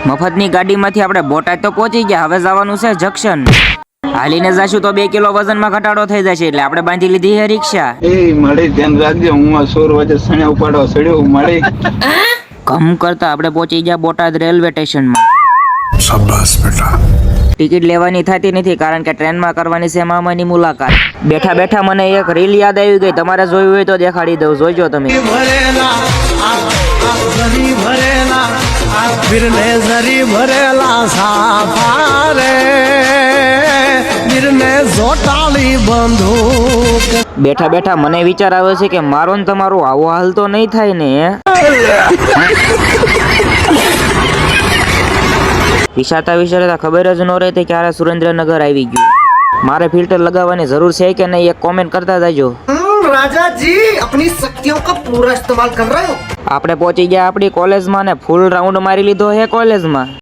મફતની ગાડીમાંથી આપણે બોટાદ તો પહોંચી ગયા, હવે જવાનું છે જંકશન. હાલીને જાશું તો 2 કિલો વજનમાં ઘટાડો થઈ જશે, એટલે આપણે બાંધી લીધી છે રિક્ષા. એ મળી ધ્યાન રાખજો, હું આ સોર વચ્ચે સણે ઉપાડો સડ્યો મળી. કમ કરતા આપણે પહોંચી ગયા બોટાદ રેલવે સ્ટેશનમાં. શાબાશ બેટા. ટિકિટ લેવાની થતી નથી, કારણ કે ટ્રેનમાં કરવાની છે મામાની મુલાકાત. બેઠા બેઠા મને એક રીલ યાદ આવી ગઈ, તમારે જોયું હોય તો દેખાડી દઉં, જોઈજો તમે. બેઠા બેઠા મને વિચાર આવે છે કે મારો ને તમારો આવો હાલ તો નહીં થાય ને. વિચારતા ખબર જ ન રહેતી ક્યારે સુરેન્દ્રનગર આવી ગયું. મારે ફિલ્ટર લગાવવાની જરૂર છે કે નહીં, એક કોમેન્ટ કરતા જાજો. राजा जी अपनी शक्तियों का पूरा इस्तेमाल कर रहे हो. આપણે પહોંચી ગયા આપણી કોલેજમાં ને ફૂલ રાઉન્ડ મારી લીધો હે કોલેજમાં.